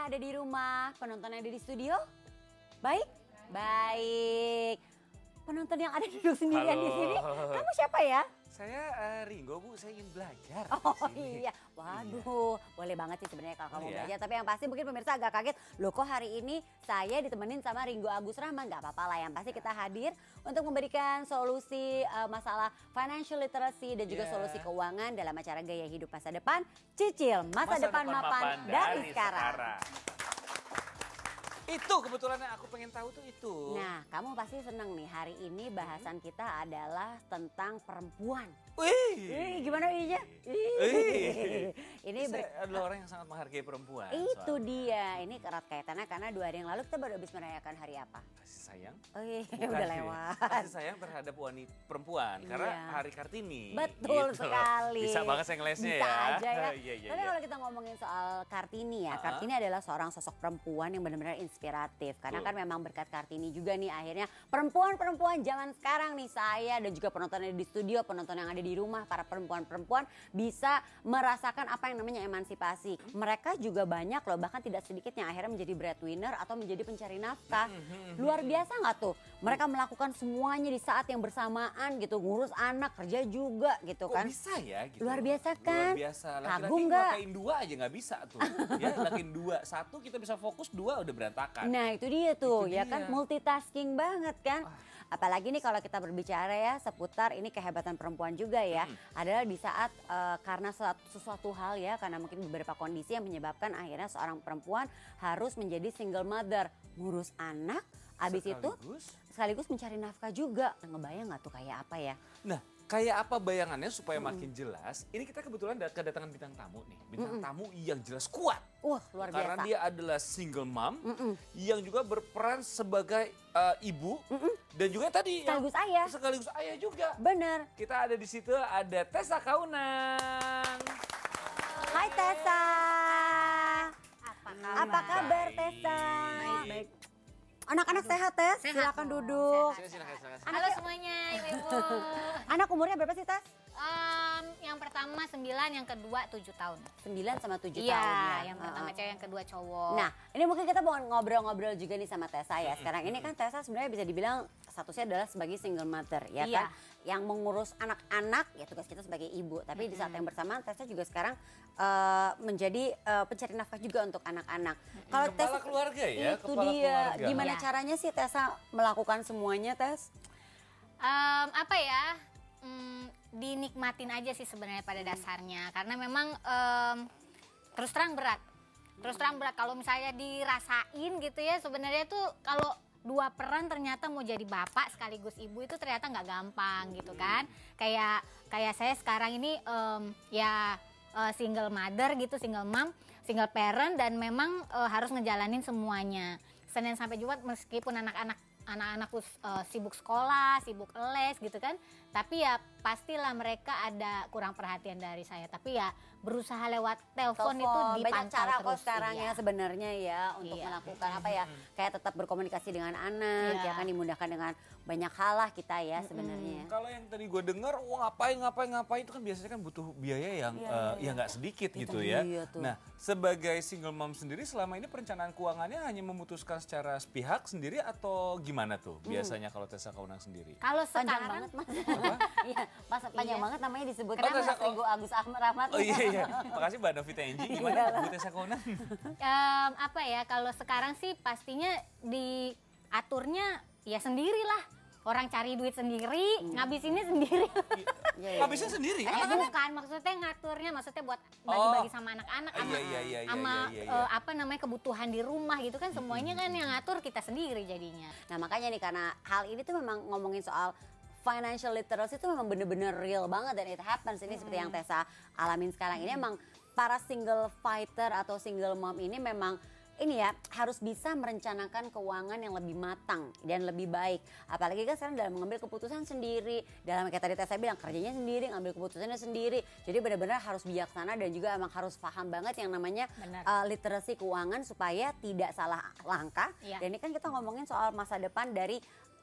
yang ada di rumah, penonton yang ada di studio? Baik? Baik. Penonton yang ada duduk sendirian di sini, kamu siapa ya? Saya Ringo, Bu. Saya ingin belajar. Oh iya, waduh, boleh banget sih sebenarnya kalau kamu belajar. Tapi yang pasti mungkin pemirsa agak kaget, loh kok hari ini saya ditemenin sama Ringo Agus Rahman. Gak apa-apa lah, yang pasti kita hadir untuk memberikan solusi masalah financial literacy dan juga solusi keuangan dalam acara Gaya Hidup Masa Depan. Cicil masa depan mapan dari sekarang. Itu kebetulan yang aku pengen tahu tuh itu. Nah, kamu pasti seneng nih, hari ini bahasan kita adalah tentang perempuan. Wih, gimana Ija? Ini saya adalah orang yang sangat menghargai perempuan. Itu dia, ini erat kaitannya karena 2 hari yang lalu kita baru habis merayakan hari apa? Kasih sayang. Oh iya, Bukan udah lewat. Kasih sayang terhadap wanita perempuan, karena hari Kartini. Betul gitu. sekali. Bisa banget saya ngelesnya Bisa ya. aja ya. Iya. Tapi kalau kita ngomongin soal Kartini ya, Kartini adalah seorang sosok perempuan yang benar-benar inspiratif. Karena kan memang berkat Kartini juga nih akhirnya perempuan-perempuan zaman sekarang nih, saya dan juga penonton yang di studio, penonton yang ada di rumah, para perempuan-perempuan bisa merasakan apa yang namanya emansipasi. Mereka juga banyak loh, bahkan tidak sedikit yang akhirnya menjadi breadwinner atau menjadi pencari nafkah. Luar biasa nggak tuh? Mereka melakukan semuanya di saat yang bersamaan gitu, ngurus anak, kerja juga gitu kan. Kok bisa ya gitu? Luar biasa kan? Luar biasa. Kagum Laki-laki nggak? ngelakuin 2 aja nggak bisa tuh. Ya, ngelakuin 2. 1 kita bisa fokus, 2 udah berantakan. Nah itu dia tuh, Itu ya dia. kan, multitasking banget kan. Apalagi nih kalau kita berbicara ya seputar ini kehebatan perempuan juga ya. Adalah di saat karena sesuatu hal ya, karena mungkin beberapa kondisi yang menyebabkan akhirnya seorang perempuan harus menjadi single mother. Ngurus anak, habis itu sekaligus mencari nafkah juga. Nah, ngebayang nggak tuh kayak apa ya? Nah, kayak apa bayangannya supaya makin jelas? Ini kita kebetulan kedatangan bintang tamu nih. Bintang tamu yang jelas kuat. Wah, luar biasa. Karena dia adalah single mom yang juga berperan sebagai ibu dan juga tadi Sekaligus ayah. Sekaligus ayah juga. Bener. Kita ada di situ, ada Tessa Kaunang. Hai Tessa. Apa kabar Tessa? Baik. Anak-anak sehat Tess? Silakan duduk. Silakan. Halo semuanya, ibu-ibu. Anak umurnya berapa sih Tess? Yang pertama 9, yang kedua 7 tahun. 9 sama 7 tahun Iya, ya. yang pertama cewek, yang kedua cowok. Nah, ini mungkin kita mau ngobrol-ngobrol juga nih sama Tessa ya. Sekarang ini kan Tessa sebenarnya bisa dibilang statusnya adalah sebagai single mother ya kan. Yang mengurus anak-anak ya tugas kita sebagai ibu. Tapi di saat yang bersamaan Tessa juga sekarang menjadi pencari nafkah juga untuk anak-anak. Kalau Kepala keluarga ya, itu kepala dia. keluarga. Gimana Iya. caranya sih Tessa melakukan semuanya, Tess? Apa ya? Dinikmatin aja sih sebenarnya pada dasarnya. Karena memang terus terang berat. Terus terang berat kalau misalnya dirasain gitu ya, sebenarnya tuh kalau 2 peran ternyata mau jadi bapak sekaligus ibu itu ternyata nggak gampang gitu kan. Kayak saya sekarang ini single mother gitu, single mom, single parent, dan memang harus ngejalanin semuanya. Senin sampai Jumat meskipun anak-anakku sibuk sekolah, sibuk les gitu kan. Tapi ya pastilah mereka ada kurang perhatian dari saya. Tapi ya berusaha lewat telepon itu dipantau banyak cara terus. kok sekarang ya sebenarnya ya untuk melakukan apa ya, kayak tetap berkomunikasi dengan anak ya kan, dimudahkan dengan banyak hal lah kita ya sebenarnya. Kalau yang tadi gue dengar, ngapain itu kan biasanya kan butuh biaya yang ya nggak sedikit gitu ya. Nah, sebagai single mom sendiri selama ini perencanaan keuangannya hanya memutuskan secara sepihak sendiri atau gimana tuh biasanya kalau Tessa Kaunang sendiri? Kalau Panjang sekarang banget Mas. Iya, Mas panjang banget namanya disebut. Kenapa Tessa Mas Ringo Agus Rahmat? Oh iya. Makasih Mbak Novita Enji. Gimana Bu Tessa Kaunang? apa ya, kalau sekarang sih pastinya diaturnya ya sendirilah. Orang cari duit sendiri, ngabisinnya sendiri. Habisnya sendiri? Bukan, maksudnya ngaturnya, maksudnya buat bagi-bagi sama anak-anak, sama kebutuhan di rumah gitu kan, semuanya kan yang ngatur kita sendiri jadinya. Nah makanya nih, karena hal ini tuh memang ngomongin soal financial literacy itu memang bener-bener real banget dan it happens. Ini seperti yang Tessa alamin sekarang ini, emang para single fighter atau single mom ini memang ini ya harus bisa merencanakan keuangan yang lebih matang dan lebih baik. Apalagi kan sekarang dalam mengambil keputusan sendiri, dalam kayak tadi Tessa bilang kerjanya sendiri, ngambil keputusannya sendiri. Jadi benar-benar harus bijaksana dan juga emang harus paham banget yang namanya literasi keuangan supaya tidak salah langkah. Dan ini kan kita ngomongin soal masa depan dari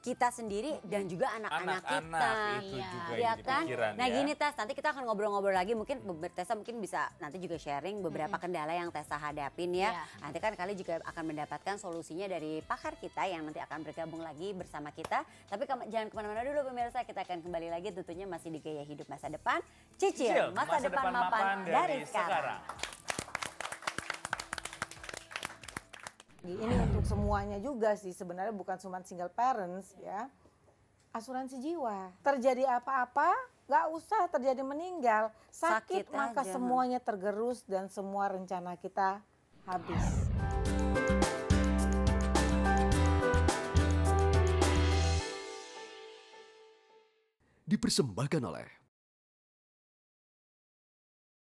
kita sendiri dan juga anak-anak kita. Itu Iya. juga Ya jadi kan? pikiran Nah ya. gini Tess, nanti kita akan ngobrol-ngobrol lagi, mungkin Tessa mungkin bisa nanti juga sharing beberapa kendala yang Tessa hadapin ya. Iya. Nanti kan kali juga akan mendapatkan solusinya dari pakar kita yang nanti akan bergabung lagi bersama kita. Tapi jangan kemana-mana dulu pemirsa, kita akan kembali lagi tentunya masih di Gaya Hidup Masa Depan. Cicil masa depan mapan dari sekarang. Ini untuk semuanya juga sih, sebenarnya bukan cuma single parents ya. Asuransi jiwa. Terjadi apa-apa, nggak usah terjadi meninggal. Sakit Sakit maka aja. semuanya tergerus dan semua rencana kita habis. Dipersembahkan oleh